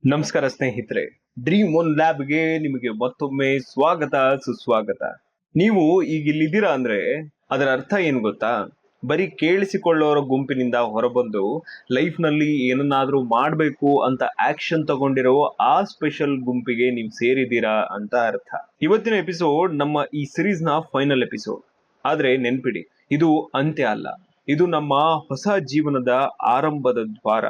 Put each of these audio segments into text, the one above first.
ನಮಸ್ಕಾರ ಸ್ನೇಹಿತರೆ, dream one ಲ್ಯಾಬ್ಗೆ ನಿಮಗೆ ಮತ್ತೊಮ್ಮೆ ಸ್ವಾಗತ ಸುಸ್ವಾಗತ. ನೀವು ಈಗ ಇಲ್ಲಿದ್ದೀರಾ ಅಂದ್ರೆ ಅದರ ಅರ್ಥ ಏನು ಗೊತ್ತಾ? ಬರೀ ಕೇಳಿಸಿಕೊಳ್ಳೋರ ಗುಂಪಿನಿಂದ ಹೊರಬಂದು ಲೈಫ್ ನಲ್ಲಿ ಏನನ್ನಾದ್ರೂ ಮಾಡಬೇಕು ಅಂತ ಆಕ್ಷನ್ ತಗೊಂಡಿರೋ ಆ ಸ್ಪೆಷಲ್ ಗುಂಪಿಗೆ ನೀವು ಸೇರಿದ್ದೀರಾ ಅಂತ ಅರ್ಥ. ಇವತ್ತಿನ ಎಪಿಸೋಡ್ ನಮ್ಮ ಈ ಸಿರೀಸ್ ನ ಫೈನಲ್ ಎಪಿಸೋಡ್. ಆದ್ರೆ ನೆನ್ಪಿಡಿ, ಇದು ಅಂತ್ಯ ಅಲ್ಲ, ಇದು ನಮ್ಮ ಹೊಸ ಜೀವನದ ಆರಂಭದ ದ್ವಾರ.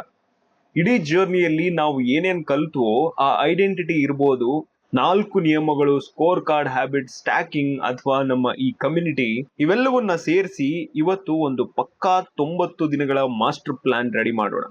ಇಡೀ ಜರ್ನಿಯಲ್ಲಿ ನಾವು ಏನೇನ್ ಕಲ್ತೋ ಆ ಐಡೆಂಟಿಟಿ ಇರ್ಬೋದು, 4 ನಿಯಮಗಳು, ಸ್ಕೋರ್ ಕಾರ್ಡ್ ಹ್ಯಾಬಿಟ್, ಸ್ಟ್ಯಾಕಿಂಗ್ ಅಥವಾ ನಮ್ಮ ಈ ಕಮ್ಯುನಿಟಿ, ಇವೆಲ್ಲವನ್ನ ಸೇರಿಸಿ ಇವತ್ತು ಒಂದು ಪಕ್ಕಾ 90 ದಿನಗಳ ಮಾಸ್ಟರ್ ಪ್ಲಾನ್ ರೆಡಿ ಮಾಡೋಣ.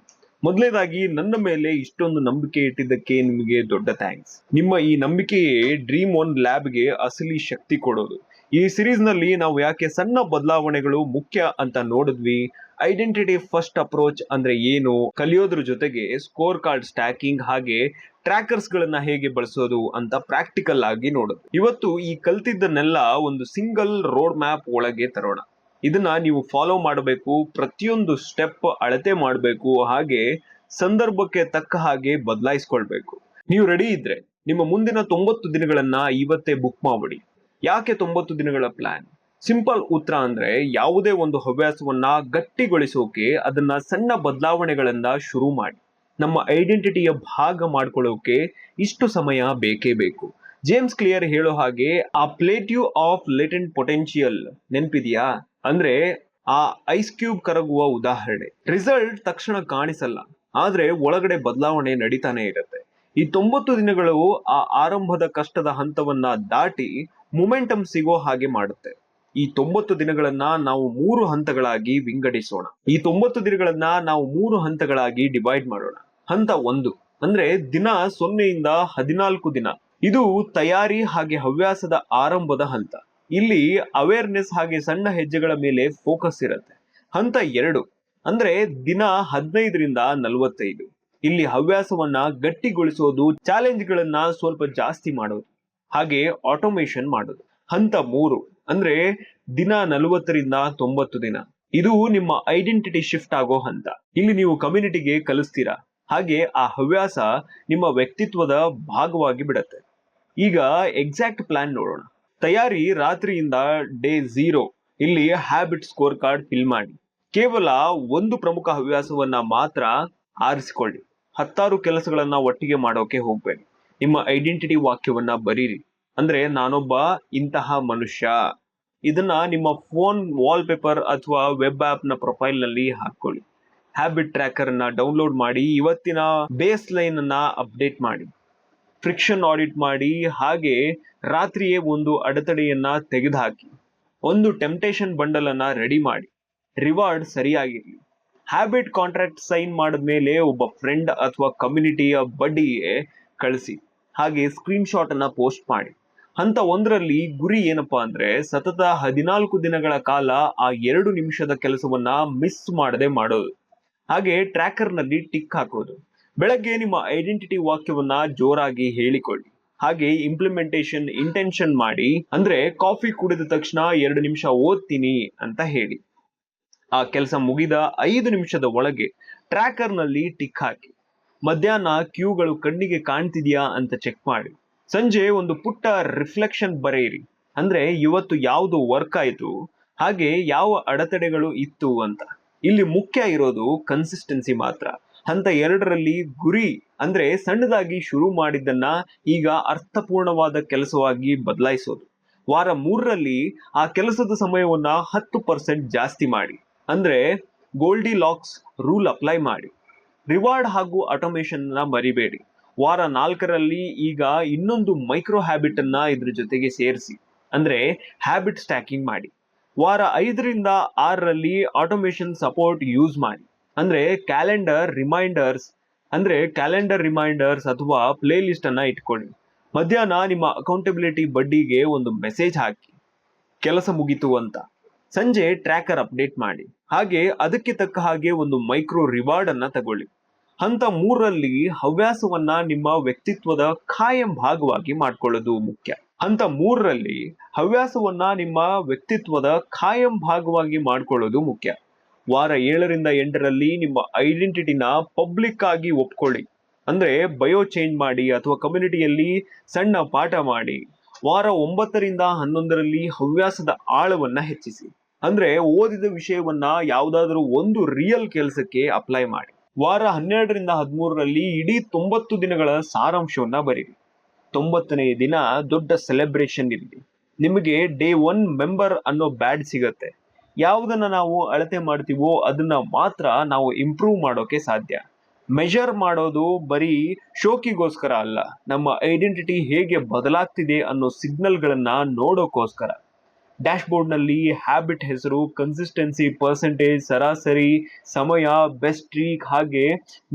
ಮೊದಲನೇದಾಗಿ, ನನ್ನ ಮೇಲೆ ಇಷ್ಟೊಂದು ನಂಬಿಕೆ ಇಟ್ಟಿದ್ದಕ್ಕೆ ನಿಮಗೆ ದೊಡ್ಡ ಥ್ಯಾಂಕ್ಸ್. ನಿಮ್ಮ ಈ ನಂಬಿಕೆಯೇ ಡ್ರೀಮ್ ಒನ್ ಲ್ಯಾಬ್ಗೆ ಅಸಲಿ ಶಕ್ತಿ ಕೊಡೋದು. ಈ ಸಿರೀಸ್ ನಲ್ಲಿ ನಾವು ಯಾಕೆ ಸಣ್ಣ ಬದಲಾವಣೆಗಳು ಮುಖ್ಯ ಅಂತ ನೋಡಿದ್ವಿ, ಐಡೆಂಟಿಟಿ ಫಸ್ಟ್ ಅಪ್ರೋಚ್ ಅಂದ್ರೆ ಏನು, ಕಲಿಯೋದ್ರ ಜೊತೆಗೆ ಸ್ಕೋರ್ ಕಾರ್ಡ್ ಸ್ಟ್ಯಾಕಿಂಗ್ ಹಾಗೆ ಟ್ರ್ಯಾಕರ್ಸ್ ಗಳನ್ನ ಹೇಗೆ ಬಳಸೋದು ಅಂತ ಪ್ರಾಕ್ಟಿಕಲ್ ಆಗಿ ನೋಡೋದು. ಇವತ್ತು ಈ ಕಲ್ತಿದ್ದನ್ನೆಲ್ಲ ಒಂದು ಸಿಂಗಲ್ ರೋಡ್ ಮ್ಯಾಪ್ ಒಳಗೆ ತರೋಣ. ಇದನ್ನ ನೀವು ಫಾಲೋ ಮಾಡಬೇಕು, ಪ್ರತಿಯೊಂದು ಸ್ಟೆಪ್ ಅಳತೆ ಮಾಡಬೇಕು, ಹಾಗೆ ಸಂದರ್ಭಕ್ಕೆ ತಕ್ಕ ಹಾಗೆ ಬದಲಾಯಿಸ್ಕೊಳ್ಬೇಕು. ನೀವು ರೆಡಿ ಇದ್ರೆ ನಿಮ್ಮ ಮುಂದಿನ 90 ದಿನಗಳನ್ನ ಇವತ್ತೇ ಬುಕ್ ಮಾಡ್ಬಿಡಿ. ಯಾಕೆ 90 ದಿನಗಳ ಪ್ಲಾನ್? ಸಿಂಪಲ್ ಉತ್ತರ ಅಂದ್ರೆ, ಯಾವುದೇ ಒಂದು ಹವ್ಯಾಸವನ್ನ ಗಟ್ಟಿಗೊಳಿಸೋಕೆ ಅದನ್ನ ಸಣ್ಣ ಬದಲಾವಣೆಗಳಿಂದ ಶುರು ಮಾಡಿ ನಮ್ಮ ಐಡೆಂಟಿಟಿಯ ಭಾಗ ಮಾಡ್ಕೊಳ್ಳೋಕೆ ಇಷ್ಟು ಸಮಯ ಬೇಕೇ ಬೇಕು. ಜೇಮ್ಸ್ ಕ್ಲಿಯರ್ ಹೇಳೋ ಹಾಗೆ, ಆ ಪ್ಲೇಟ್ಯೂ ಆಫ್ ಲೇಟೆಂಟ್ ಪೊಟೆನ್ಶಿಯಲ್ ನೆನ್ಪಿದ್ಯಾ? ಅಂದ್ರೆ ಆ ಐಸ್ ಕ್ಯೂಬ್ ಕರಗುವ ಉದಾಹರಣೆ. ರಿಸಲ್ಟ್ ತಕ್ಷಣ ಕಾಣಿಸಲ್ಲ, ಆದ್ರೆ ಒಳಗಡೆ ಬದಲಾವಣೆ ನಡೀತಾನೆ ಇರುತ್ತೆ. ಈ 90 ದಿನಗಳು ಆ ಆರಂಭದ ಕಷ್ಟದ ಹಂತವನ್ನ ದಾಟಿ ಮೊಮೆಂಟಮ್ ಸಿಗೋ ಹಾಗೆ ಮಾಡುತ್ತೆ. ಈ 90 ದಿನಗಳನ್ನ ನಾವು 3 ಹಂತಗಳಾಗಿ ವಿಂಗಡಿಸೋಣ. ಈ 90 ದಿನಗಳನ್ನ ನಾವು 3 ಹಂತಗಳಾಗಿ ಡಿವೈಡ್ ಮಾಡೋಣ. ಹಂತ 1 ಅಂದ್ರೆ ದಿನ 0 ಇಂದ 14 ದಿನ. ಇದು ತಯಾರಿ ಹಾಗೆ ಹವ್ಯಾಸದ ಆರಂಭದ ಹಂತ. ಇಲ್ಲಿ ಅವೇರ್ನೆಸ್ ಹಾಗೆ ಸಣ್ಣ ಹೆಜ್ಜೆಗಳ ಮೇಲೆ ಫೋಕಸ್ ಇರುತ್ತೆ. ಹಂತ 2 ಅಂದ್ರೆ ದಿನ 15 ರಿಂದ 45. ಇಲ್ಲಿ ಹವ್ಯಾಸವನ್ನ ಗಟ್ಟಿಗೊಳಿಸೋದು, ಚಾಲೆಂಜ್ಗಳನ್ನ ಸ್ವಲ್ಪ ಜಾಸ್ತಿ ಮಾಡೋದು, ಹಾಗೆ ಆಟೋಮೇಷನ್ ಮಾಡೋದು. ಹಂತ 3 ಅಂದ್ರೆ ದಿನ 40 ರಿಂದ 90 ದಿನ. ಇದು ನಿಮ್ಮ ಐಡೆಂಟಿಟಿ ಶಿಫ್ಟ್ ಆಗೋ ಹಂತ. ಇಲ್ಲಿ ನೀವು ಕಮ್ಯುನಿಟಿಗೆ ಕಲಿಸ್ತೀರಾ, ಹಾಗೆ ಆ ಹವ್ಯಾಸ ನಿಮ್ಮ ವ್ಯಕ್ತಿತ್ವದ ಭಾಗವಾಗಿ ಬಿಡತ್ತೆ. ಈಗ ಎಕ್ಸಾಕ್ಟ್ ಪ್ಲಾನ್ ನೋಡೋಣ. ತಯಾರಿ ರಾತ್ರಿಯಿಂದ ಡೇ 0. ಇಲ್ಲಿ ಹ್ಯಾಬಿಟ್ ಸ್ಕೋರ್ ಕಾರ್ಡ್ ಫಿಲ್ ಮಾಡಿ. ಕೇವಲ ಒಂದು ಪ್ರಮುಖ ಹವ್ಯಾಸವನ್ನ ಮಾತ್ರ ಆರಿಸಿಕೊಳ್ಳಿ. 16 ಕೆಲಸಗಳನ್ನ ಒಟ್ಟಿಗೆ ಮಾಡೋಕೆ ಹೋಗ್ಬೇಡಿ. ನಿಮ್ಮ ಐಡೆಂಟಿಟಿ ವಾಕ್ಯವನ್ನ ಬರೀರಿ. ಅಂದ್ರೆ, ನಾನೊಬ್ಬ ಇಂತಹ ಮನುಷ್ಯ. ಇದನ್ನ ನಿಮ್ಮ ಫೋನ್ ವಾಲ್ ಪೇಪರ್ ಅಥವಾ ವೆಬ್ ಆಪ್ ನ ಪ್ರೊಫೈಲ್ ನಲ್ಲಿ ಹಾಕೊಳ್ಳಿ. ಹ್ಯಾಬಿಟ್ ಟ್ರ್ಯಾಕರ್ ಅನ್ನ ಡೌನ್ಲೋಡ್ ಮಾಡಿ, ಇವತ್ತಿನ ಬೇಸ್ ಲೈನ್ ಅನ್ನ ಅಪ್ಡೇಟ್ ಮಾಡಿ, ಫ್ರಿಕ್ಷನ್ ಆಡಿಟ್ ಮಾಡಿ, ಹಾಗೆ ರಾತ್ರಿಯೇ ಒಂದು ಅಡೆತಡೆಯನ್ನ ತೆಗೆದುಹಾಕಿ. ಒಂದು ಟೆಂಪ್ಟೇಷನ್ ಬಂಡಲ್ ಅನ್ನ ರೆಡಿ ಮಾಡಿ. ರಿವಾರ್ಡ್ ಸರಿಯಾಗಿರ್ಲಿ. ಹ್ಯಾಬಿಟ್ ಕಾಂಟ್ರಾಕ್ಟ್ ಸೈನ್ ಮಾಡಿದ್ಮೇಲೆ ಒಬ್ಬ ಫ್ರೆಂಡ್ ಅಥವಾ ಕಮ್ಯುನಿಟಿಯ ಬಡ್ಡಿಗೆ ಕಳಿಸಿ, ಹಾಗೆ ಸ್ಕ್ರೀನ್ ಶಾಟ್ ಅನ್ನ ಪೋಸ್ಟ್ ಮಾಡಿ. ಹಂತ 1ರಲ್ಲಿ ಗುರಿ ಏನಪ್ಪಾ ಅಂದ್ರೆ, ಸತತ 14 ದಿನಗಳ ಕಾಲ ಆ 2 ನಿಮಿಷದ ಕೆಲಸವನ್ನ ಮಿಸ್ ಮಾಡದೆ ಮಾಡೋದು, ಹಾಗೆ ಟ್ರ್ಯಾಕರ್ ನಲ್ಲಿ ಟಿಕ್ ಹಾಕೋದು. ಬೆಳಗ್ಗೆ ನಿಮ್ಮ ಐಡೆಂಟಿಟಿ ವಾಕ್ಯವನ್ನ ಜೋರಾಗಿ ಹೇಳಿಕೊಳ್ಳಿ, ಹಾಗೆ ಇಂಪ್ಲಿಮೆಂಟೇಷನ್ ಇಂಟೆನ್ಷನ್ ಮಾಡಿ. ಅಂದ್ರೆ, ಕಾಫಿ ಕುಡಿದ ತಕ್ಷಣ 2 ನಿಮಿಷ ಓದ್ತೀನಿ ಅಂತ ಹೇಳಿ. ಆ ಕೆಲಸ ಮುಗಿದ 5 ನಿಮಿಷದ ಒಳಗೆ ಟ್ರ್ಯಾಕರ್ ನಲ್ಲಿ ಟಿಕ್ ಹಾಕಿ. ಮಧ್ಯಾಹ್ನ ಕ್ಯೂಗಳು ಕಣ್ಣಿಗೆ ಕಾಣ್ತಿದ್ಯಾ ಅಂತ ಚೆಕ್ ಮಾಡಿ. ಸಂಜೆ ಒಂದು ಪುಟ್ಟ ರಿಫ್ಲೆಕ್ಷನ್ ಬರೆಯಿರಿ. ಅಂದ್ರೆ, ಇವತ್ತು ಯಾವುದು ವರ್ಕ್ ಆಯ್ತು, ಹಾಗೆ ಯಾವ ಅಡೆತಡೆಗಳು ಇತ್ತು ಅಂತ. ಇಲ್ಲಿ ಮುಖ್ಯ ಇರೋದು ಕನ್ಸಿಸ್ಟೆನ್ಸಿ ಮಾತ್ರ. ಹಂತ 2ರಲ್ಲಿ ಗುರಿ ಅಂದ್ರೆ ಸಣ್ಣದಾಗಿ ಶುರು ಮಾಡಿದ್ದನ್ನ ಈಗ ಅರ್ಥಪೂರ್ಣವಾದ ಕೆಲಸವಾಗಿ ಬದಲಾಯಿಸೋದು. ವಾರ 3ರಲ್ಲಿ ಆ ಕೆಲಸದ ಸಮಯವನ್ನ 10% ಜಾಸ್ತಿ ಮಾಡಿ. ಅಂದ್ರೆ, ಗೋಲ್ಡಿ ಲಾಕ್ಸ್ ರೂಲ್ ಅಪ್ಲೈ ಮಾಡಿ. ರಿವಾರ್ಡ್ ಹಾಗೂ ಆಟೋಮೇಷನ್ ನ ಮರಿಬೇಡಿ. ವಾರ 4ರಲ್ಲಿ ಈಗ ಇನ್ನೊಂದು ಮೈಕ್ರೋ ಹ್ಯಾಬಿಟ್ ಅನ್ನ ಇದ್ರ ಜೊತೆಗೆ ಸೇರಿಸಿ. ಅಂದ್ರೆ, ಹ್ಯಾಬಿಟ್ ಸ್ಟ್ಯಾಕಿಂಗ್ ಮಾಡಿ. ವಾರ 5ರಿಂದ 6ರಲ್ಲಿ ಆಟೋಮೇಷನ್ ಸಪೋರ್ಟ್ ಯೂಸ್ ಮಾಡಿ. ಅಂದ್ರೆ, ಕ್ಯಾಲೆಂಡರ್ ರಿಮೈಂಡರ್ಸ್ ಅಥವಾ ಪ್ಲೇ ಲಿಸ್ಟ್ ಅನ್ನ ಇಟ್ಕೊಳ್ಳಿ. ಮಧ್ಯಾಹ್ನ ನಿಮ್ಮ ಅಕೌಂಟಬಿಲಿಟಿ ಬಡ್ಡಿಗೆ ಒಂದು ಮೆಸೇಜ್ ಹಾಕಿ, ಕೆಲಸ ಮುಗೀತು ಅಂತ. ಸಂಜೆ ಟ್ರ್ಯಾಕರ್ ಅಪ್ಡೇಟ್ ಮಾಡಿ, ಹಾಗೆ ಅದಕ್ಕೆ ತಕ್ಕ ಹಾಗೆ ಒಂದು ಮೈಕ್ರೋ ರಿವಾರ್ಡ್ ಅನ್ನ ತಗೊಳ್ಳಿ. ಹಂತ 3ರಲ್ಲಿ ಹವ್ಯಾಸವನ್ನ ನಿಮ್ಮ ವ್ಯಕ್ತಿತ್ವದ ಖಾಯಂ ಭಾಗವಾಗಿ ಮಾಡ್ಕೊಳ್ಳೋದು ಮುಖ್ಯ. ಹಂತ 3ರಲ್ಲಿ ಹವ್ಯಾಸವನ್ನ ನಿಮ್ಮ ವ್ಯಕ್ತಿತ್ವದ ಖಾಯಂ ಭಾಗವಾಗಿ ಮಾಡ್ಕೊಳ್ಳೋದು ಮುಖ್ಯ. ವಾರ 7ರಿಂದ 8ರಲ್ಲಿ ನಿಮ್ಮ ಐಡೆಂಟಿಟಿನ ಪಬ್ಲಿಕ್ ಆಗಿ ಒಪ್ಕೊಳ್ಳಿ. ಅಂದ್ರೆ ಬಯೋ ಚೇಂಜ್ ಮಾಡಿ ಅಥವಾ ಕಮ್ಯುನಿಟಿಯಲ್ಲಿ ಸಣ್ಣ ಪಾಠ ಮಾಡಿ. ವಾರ 9ರಿಂದ 11ರಲ್ಲಿ ಹವ್ಯಾಸದ ಆಳವನ್ನ ಹೆಚ್ಚಿಸಿ. ಅಂದ್ರೆ ಓದಿದ ವಿಷಯವನ್ನ ಯಾವ್ದಾದ್ರು ಒಂದು ರಿಯಲ್ ಕೆಲಸಕ್ಕೆ ಅಪ್ಲೈ ಮಾಡಿ. ವಾರ 12ರಿಂದ 13ರಲ್ಲಿ ಇಡೀ 90 ದಿನಗಳ ಸಾರಾಂಶವನ್ನ ಬರೀರಿ. 90ನೇ ದಿನ ದೊಡ್ಡ ಸೆಲೆಬ್ರೇಷನ್ ಇರಲಿ. ನಿಮಗೆ ಡೇ 1 ಮೆಂಬರ್ ಅನ್ನೋ ಬ್ಯಾಡ್ ಸಿಗತ್ತೆ. ಯಾವುದನ್ನ ನಾವು ಅಳತೆ ಮಾಡ್ತೀವೋ ಅದನ್ನ ಮಾತ್ರ ನಾವು ಇಂಪ್ರೂವ್ ಮಾಡೋಕೆ ಸಾಧ್ಯ. ಮೆಜರ್ ಮಾಡೋದು ಬರೀ ಶೋಕಿಗೋಸ್ಕರ ಅಲ್ಲ, ನಮ್ಮ ಐಡೆಂಟಿಟಿ ಹೇಗೆ ಬದಲಾಗ್ತಿದೆ ಅನ್ನೋ ಸಿಗ್ನಲ್ಗಳನ್ನ ನೋಡೋಕೋಸ್ಕರ. ಡ್ಯಾಶ್ಬೋರ್ಡ್ ನಲ್ಲಿ ಹ್ಯಾಬಿಟ್ ಹೆಸರು, ಕನ್ಸಿಸ್ಟೆನ್ಸಿ ಪರ್ಸೆಂಟೇಜ್, ಸರಾಸರಿ ಸಮಯ, ಬೆಸ್ಟ್ ಸ್ಟ್ರೀಕ್, ಹಾಗೆ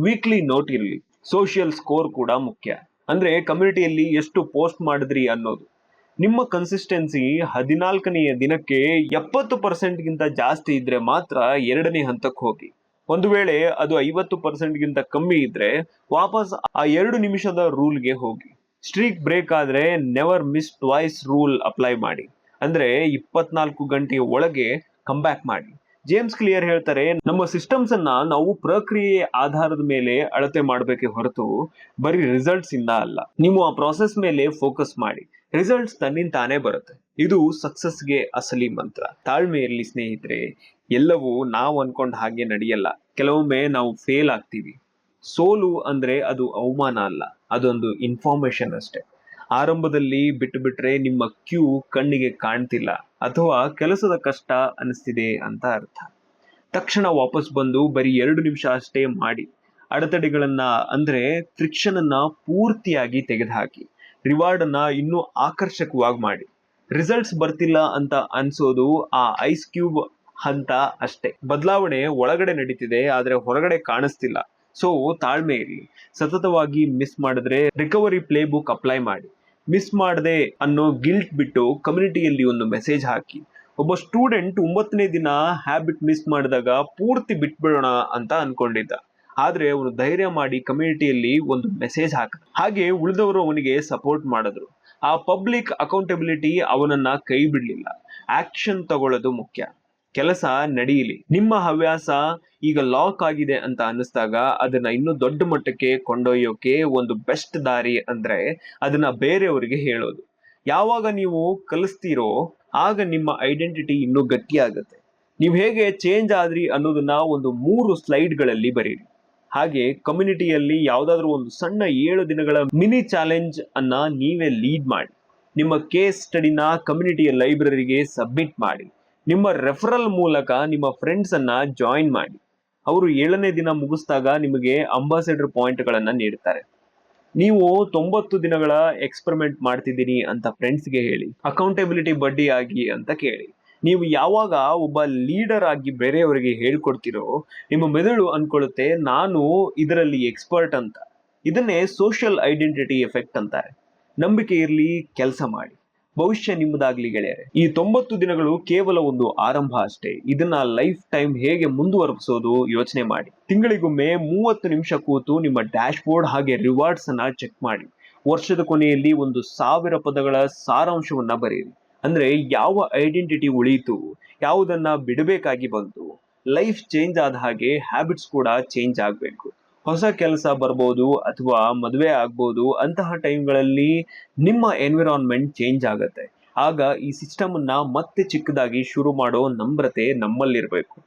ವೀಕ್ಲಿ ನೋಟ್ ಇರಲಿ. ಸೋಷಿಯಲ್ ಸ್ಕೋರ್ ಕೂಡ ಮುಖ್ಯ. ಅಂದ್ರೆ ಕಮ್ಯುನಿಟಿಯಲ್ಲಿ ಎಷ್ಟು ಪೋಸ್ಟ್ ಮಾಡಿದ್ರಿ ಅನ್ನೋದು. ನಿಮ್ಮ ಕನ್ಸಿಸ್ಟೆನ್ಸಿ 14ನೆಯ ದಿನಕ್ಕೆ 70%ಗಿಂತ ಜಾಸ್ತಿ ಇದ್ರೆ ಮಾತ್ರ 2ನೇ ಹಂತಕ್ಕೆ ಹೋಗಿ. ಒಂದು ವೇಳೆ ಅದು 50%ಗಿಂತ ಕಮ್ಮಿ ಇದ್ರೆ ವಾಪಸ್ ಆ 2 ನಿಮಿಷದ ರೂಲ್ಗೆ ಹೋಗಿ. ಸ್ಟ್ರೀಕ್ ಬ್ರೇಕ್ ಆದ್ರೆ never miss twice rule apply ಮಾಡಿ. ಅಂದ್ರೆ 24 ಗಂಟೆಯ ಒಳಗೆ ಕಂಬ್ಯಾಕ್ ಮಾಡಿ. ಜೇಮ್ಸ್ ಕ್ಲಿಯರ್ ಹೇಳ್ತಾರೆ, ನಮ್ಮ ಸಿಸ್ಟಮ್ಸ್ ಅನ್ನ ನಾವು ಪ್ರಕ್ರಿಯೆ ಆಧಾರದ ಮೇಲೆ ಅಳತೆ ಮಾಡಬೇಕೆ ಹೊರತು ಬರೀ ರಿಸಲ್ಟ್ಸ್ ಇಂದ ಅಲ್ಲ. ನೀವು ಆ ಪ್ರಾಸೆಸ್ ಮೇಲೆ ಫೋಕಸ್ ಮಾಡಿ, ರಿಸಲ್ಟ್ಸ್ ತನ್ನಿಂತಾನೇ ಬರುತ್ತೆ. ಇದು ಸಕ್ಸಸ್ಗೆ ಅಸಲಿ ಮಂತ್ರ. ತಾಳ್ಮೆ ಇರಲಿ ಸ್ನೇಹಿತರೆ. ಎಲ್ಲವೂ ನಾವು ಅನ್ಕೊಂಡ ಹಾಗೆ ನಡೆಯಲ್ಲ. ಕೆಲವೊಮ್ಮೆ ನಾವು ಫೇಲ್ ಆಗ್ತೀವಿ. ಸೋಲು ಅಂದ್ರೆ ಅದು ಅವಮಾನ ಅಲ್ಲ, ಅದೊಂದು ಇನ್ಫಾರ್ಮೇಶನ್ ಅಷ್ಟೇ. ಆರಂಭದಲ್ಲಿ ಬಿಟ್ಟು ಬಿಟ್ರೆ ನಿಮ್ಮ ಕ್ಯೂ ಕಣ್ಣಿಗೆ ಕಾಣ್ತಿಲ್ಲ ಅಥವಾ ಕೆಲಸದ ಕಷ್ಟ ಅನಿಸ್ತಿದೆ ಅಂತ ಅರ್ಥ. ತಕ್ಷಣ ವಾಪಸ್ ಬಂದು ಬರೀ 2 ನಿಮಿಷ ಅಷ್ಟೇ ಮಾಡಿ. ಅಡೆತಡೆಗಳನ್ನ ಅಂದ್ರೆ ಫ್ರಿಕ್ಷನ್ ಅನ್ನ ಪೂರ್ತಿಯಾಗಿ ತೆಗೆದುಹಾಕಿ. ರಿವಾರ್ಡ್ ಅನ್ನ ಇನ್ನೂ ಆಕರ್ಷಕವಾಗಿ ಮಾಡಿ. ರಿಸಲ್ಟ್ಸ್ ಬರ್ತಿಲ್ಲ ಅಂತ ಅನ್ಸೋದು ಆ ಐಸ್ ಕ್ಯೂಬ್ ಹಂತ ಅಷ್ಟೇ. ಬದಲಾವಣೆ ಒಳಗಡೆ ನಡೀತಿದೆ ಆದ್ರೆ ಹೊರಗಡೆ ಕಾಣಿಸ್ತಿಲ್ಲ. ಸೊ ತಾಳ್ಮೆ ಇರಲಿ. ಸತತವಾಗಿ ಮಿಸ್ ಮಾಡಿದ್ರೆ ರಿಕವರಿ ಪ್ಲೇ ಬುಕ್ ಅಪ್ಲೈ ಮಾಡಿ. ಮಿಸ್ ಮಾಡದೆ ಅನ್ನೋ ಗಿಲ್ಟ್ ಬಿಟ್ಟು ಕಮ್ಯುನಿಟಿಯಲ್ಲಿ ಒಂದು ಮೆಸೇಜ್ ಹಾಕಿ. ಒಬ್ಬ ಸ್ಟೂಡೆಂಟ್ 9ನೇ ದಿನ ಹ್ಯಾಬಿಟ್ ಮಿಸ್ ಮಾಡಿದಾಗ ಪೂರ್ತಿ ಬಿಟ್ಬಿಡೋಣ ಅಂತ ಅನ್ಕೊಂಡಿದ್ದ. ಆದ್ರೆ ಅವನು ಧೈರ್ಯ ಮಾಡಿ ಕಮ್ಯುನಿಟಿಯಲ್ಲಿ ಒಂದು ಮೆಸೇಜ್ ಹಾಕ. ಹಾಗೆ ಉಳಿದವರು ಅವನಿಗೆ ಸಪೋರ್ಟ್ ಮಾಡಿದ್ರು. ಆ ಪಬ್ಲಿಕ್ ಅಕೌಂಟಬಿಲಿಟಿ ಅವನನ್ನ ಕೈ ಬಿಡ್ಲಿಲ್ಲ. ಆಕ್ಷನ್ ತಗೊಳ್ಳೋದು ಮುಖ್ಯ. ಕೆಲಸ ನಡೆಯಲಿ. ನಿಮ್ಮ ಹವ್ಯಾಸ ಈಗ ಲಾಕ್ ಆಗಿದೆ ಅಂತ ಅನ್ನಿಸ್ದಾಗ ಅದನ್ನ ಇನ್ನೂ ದೊಡ್ಡ ಮಟ್ಟಕ್ಕೆ ಕೊಂಡೊಯ್ಯೋಕೆ ಒಂದು ಬೆಸ್ಟ್ ದಾರಿ ಅಂದ್ರೆ ಅದನ್ನ ಬೇರೆಯವರಿಗೆ ಹೇಳೋದು. ಯಾವಾಗ ನೀವು ಕಲಿಸ್ತೀರೋ ಆಗ ನಿಮ್ಮ ಐಡೆಂಟಿಟಿ ಇನ್ನೂ ಗಟ್ಟಿಯಾಗುತ್ತೆ. ನೀವು ಹೇಗೆ ಚೇಂಜ್ ಆದ್ರಿ ಅನ್ನೋದನ್ನ ಒಂದು 3 ಸ್ಲೈಡ್ಗಳಲ್ಲಿ ಬರೀರಿ. ಹಾಗೆ ಕಮ್ಯುನಿಟಿಯಲ್ಲಿ ಯಾವ್ದಾದ್ರು ಒಂದು ಸಣ್ಣ 7 ದಿನಗಳ ಮಿನಿ ಚಾಲೆಂಜ್ ಅನ್ನ ನೀವೇ ಲೀಡ್ ಮಾಡಿ. ನಿಮ್ಮ ಕೇಸ್ ಸ್ಟಡಿನ ಕಮ್ಯುನಿಟಿಯ ಲೈಬ್ರರಿಗೆ ಸಬ್ಮಿಟ್ ಮಾಡಿ. ನಿಮ್ಮ ರೆಫರಲ್ ಮೂಲಕ ನಿಮ್ಮ ಫ್ರೆಂಡ್ಸ್ ಅನ್ನ ಜಾಯಿನ್ ಮಾಡಿ. ಅವರು 7ನೇ ದಿನ ಮುಗಿಸಿದಾಗ ನಿಮಗೆ ಅಂಬಾಸಿಡರ್ ಪಾಯಿಂಟ್ಗಳನ್ನ ನೀಡ್ತಾರೆ. ನೀವು 90 ದಿನಗಳ ಎಕ್ಸ್ಪೆರಿಮೆಂಟ್ ಮಾಡ್ತಿದ್ದೀನಿ ಅಂತ ಫ್ರೆಂಡ್ಸ್ಗೆ ಹೇಳಿ. ಅಕೌಂಟಬಿಲಿಟಿ ಬಡ್ಡಿ ಆಗಿ ಅಂತ ಕೇಳಿ. ನೀವು ಯಾವಾಗ ಒಬ್ಬ ಲೀಡರ್ ಆಗಿ ಬೇರೆಯವರಿಗೆ ಹೇಳ್ಕೊಡ್ತಿರೋ ನಿಮ್ಮ ಮೆದುಳು ಅನ್ಕೊಳ್ಳುತ್ತೆ ನಾನು ಇದರಲ್ಲಿ ಎಕ್ಸ್ಪರ್ಟ್ ಅಂತ. ಇದನ್ನೇ ಸೋಷಿಯಲ್ ಐಡೆಂಟಿಟಿ ಎಫೆಕ್ಟ್ ಅಂತಾರೆ. ನಂಬಿಕೆ ಇರಲಿ, ಕೆಲಸ ಮಾಡಿ. ಭವಿಷ್ಯ ನಿಮ್ಮದಾಗ್ಲಿ ಗೆಳೆಯರೆ. ಈ 90 ದಿನಗಳು ಕೇವಲ ಒಂದು ಆರಂಭ ಅಷ್ಟೇ. ಇದನ್ನ ಲೈಫ್ ಟೈಮ್ ಹೇಗೆ ಮುಂದುವರೆಸೋದು ಯೋಚನೆ ಮಾಡಿ. ತಿಂಗಳಿಗೊಮ್ಮೆ 30 ನಿಮಿಷ ಕೂತು ನಿಮ್ಮ ಡ್ಯಾಶ್ ಬೋರ್ಡ್ ಹಾಗೆ ರಿವಾರ್ಡ್ಸ್ ಅನ್ನ ಚೆಕ್ ಮಾಡಿ. ವರ್ಷದ ಕೊನೆಯಲ್ಲಿ 1000 ಪದಗಳ ಸಾರಾಂಶವನ್ನ ಬರೆಯಿರಿ. ಅಂದ್ರೆ ಯಾವ ಐಡೆಂಟಿಟಿ ಉಳಿಯಿತು, ಯಾವುದನ್ನ ಬಿಡಬೇಕಾಗಿ ಬಂತು. ಲೈಫ್ ಚೇಂಜ್ ಆದ ಹಾಗೆ ಹ್ಯಾಬಿಟ್ಸ್ ಕೂಡ ಚೇಂಜ್ ಆಗಬೇಕು. ಹೊಸ ಕೆಲಸ ಬರ್ಬೋದು ಅಥವಾ ಮದುವೆ ಆಗ್ಬೋದು. ಅಂತಹ ಟೈಮ್ಗಳಲ್ಲಿ ನಿಮ್ಮ ಎನ್ವಿರಾನ್ಮೆಂಟ್ ಚೇಂಜ್ ಆಗುತ್ತೆ. ಆಗ ಈ ಸಿಸ್ಟಮ್ ಅನ್ನ ಮತ್ತೆ ಚಿಕ್ಕದಾಗಿ ಶುರು ಮಾಡೋ ನಮ್ರತೆ ನಮ್ಮಲ್ಲಿರ್ಬೇಕು.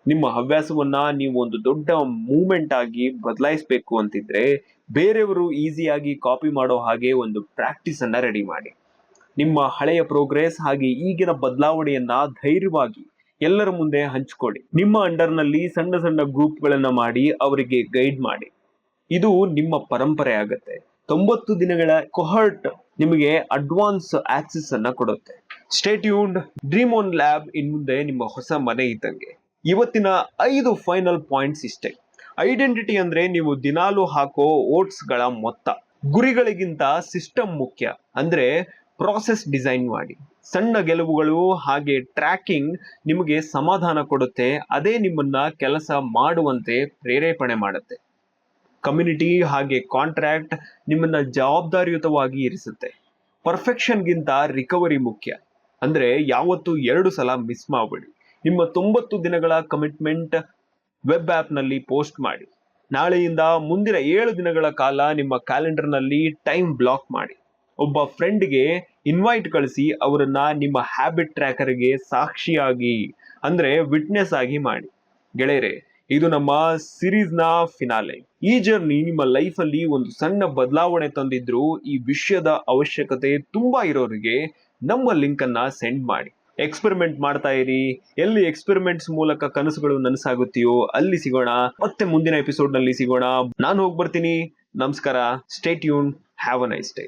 ನಿಮ್ಮ ಹವ್ಯಾಸವನ್ನ ನೀವು ಒಂದು ದೊಡ್ಡ ಮೂವ್ಮೆಂಟ್ ಆಗಿ ಬದಲಾಯಿಸಬೇಕು ಅಂತಿದ್ರೆ ಬೇರೆಯವರು ಈಸಿಯಾಗಿ ಕಾಪಿ ಮಾಡೋ ಹಾಗೆ ಒಂದು ಪ್ರಾಕ್ಟೀಸ್ ಅನ್ನ ರೆಡಿ ಮಾಡಿ. ನಿಮ್ಮ ಹಳೆಯ ಪ್ರೋಗ್ರೆಸ್ ಹಾಗೆ ಈಗಿನ ಬದಲಾವಣೆಯನ್ನ ಧೈರ್ಯವಾಗಿ ಎಲ್ಲರ ಮುಂದೆ ಹಂಚಿಕೊಳ್ಳಿ. ನಿಮ್ಮ ಅಂಡರ್ನಲ್ಲಿ ಸಣ್ಣ ಸಣ್ಣ ಗ್ರೂಪ್ಗಳನ್ನ ಮಾಡಿ ಅವರಿಗೆ ಗೈಡ್ ಮಾಡಿ. ಇದು ನಿಮ್ಮ ಪರಂಪರೆ ಆಗುತ್ತೆ. 90 ದಿನಗಳ ಕೊಹರ್ಟ್ ನಿಮಗೆ ಅಡ್ವಾನ್ಸ್ ಆಕ್ಸೆಸ್ ಅನ್ನ ಕೊಡುತ್ತೆ. Stay tuned. Dream on lab ಇನ್ ಮುಂದೆ ನಿಮ್ಮ ಹೊಸ ಮನೆ ಇದ್ದಂಗೆ. ಇವತ್ತಿನ 5 ಫೈನಲ್ ಪಾಯಿಂಟ್ಸ್ ಇಷ್ಟೇ. ಐಡೆಂಟಿಟಿ ಅಂದ್ರೆ ನೀವು ದಿನಾಲು ಹಾಕೋ ಓಟ್ಸ್ಗಳ ಮೊತ್ತ. ಗುರಿಗಳಿಗಿಂತ ಸಿಸ್ಟಮ್ ಮುಖ್ಯ. ಅಂದ್ರೆ ಪ್ರಾಸೆಸ್ ಡಿಸೈನ್ ಮಾಡಿ. ಸಣ್ಣ ಗೆಲುವುಗಳು ಹಾಗೆ ಟ್ರ್ಯಾಕಿಂಗ್ ನಿಮಗೆ ಸಮಾಧಾನ ಕೊಡುತ್ತೆ. ಅದೇ ನಿಮ್ಮನ್ನ ಕೆಲಸ ಮಾಡುವಂತೆ ಪ್ರೇರೇಪಣೆ ಮಾಡುತ್ತೆ. ಕಮ್ಯುನಿಟಿ ಹಾಗೆ ಕಾಂಟ್ರಾಕ್ಟ್ ನಿಮ್ಮನ್ನ ಜವಾಬ್ದಾರಿಯುತವಾಗಿ ಇರಿಸುತ್ತೆ. ಪರ್ಫೆಕ್ಷನ್ಗಿಂತ ರಿಕವರಿ ಮುಖ್ಯ. ಅಂದ್ರೆ ಯಾವತ್ತೂ 2 ಸಲ ಮಿಸ್ ಮಾಡಬೇಡಿ. ನಿಮ್ಮ 90 ದಿನಗಳ ಕಮಿಟ್ಮೆಂಟ್ ವೆಬ್ ಆ್ಯಪ್ನಲ್ಲಿ ಪೋಸ್ಟ್ ಮಾಡಿ. ನಾಳೆಯಿಂದ ಮುಂದಿನ 7 ದಿನಗಳ ಕಾಲ ನಿಮ್ಮ ಕ್ಯಾಲೆಂಡರ್ನಲ್ಲಿ ಟೈಮ್ ಬ್ಲಾಕ್ ಮಾಡಿ. ಒಬ್ಬ ಫ್ರೆಂಡ್ಗೆ ಇನ್ವೈಟ್ ಕಳಿಸಿ ಅವರನ್ನ ನಿಮ್ಮ ಹ್ಯಾಬಿಟ್ ಟ್ರ್ಯಾಕರ್ಗೆ ಸಾಕ್ಷಿಯಾಗಿ ಅಂದ್ರೆ ವಿಟ್ನೆಸ್ ಆಗಿ ಮಾಡಿ. ಗೆಳೆಯರೆ, ಇದು ನಮ್ಮ ಸಿರೀಸ್ನ ಫಿನಾಲೆ. ಈ ಜರ್ನಿ ನಿಮ್ಮ ಲೈಫಲ್ಲಿ ಒಂದು ಸಣ್ಣ ಬದಲಾವಣೆ ತಂದಿದ್ರು ಈ ವಿಷಯದ ಅವಶ್ಯಕತೆ ತುಂಬಾ ಇರೋರಿಗೆ ನಮ್ಮ ಲಿಂಕ್ ಅನ್ನ ಸೆಂಡ್ ಮಾಡಿ. ಎಕ್ಸ್ಪೆರಿಮೆಂಟ್ ಮಾಡ್ತಾ ಇರಿ. ಎಲ್ಲಿ ಎಕ್ಸ್ಪೆರಿಮೆಂಟ್ಸ್ ಮೂಲಕ ಕನಸುಗಳು ನನಸಾಗುತ್ತೆಯೋ ಅಲ್ಲಿ ಸಿಗೋಣ. ಮತ್ತೆ ಮುಂದಿನ ಎಪಿಸೋಡ್ ನಲ್ಲಿ ಸಿಗೋಣ. ನಾನು ಹೋಗ್ಬರ್ತೀನಿ. ನಮಸ್ಕಾರ. Stay tune. Have a nice day.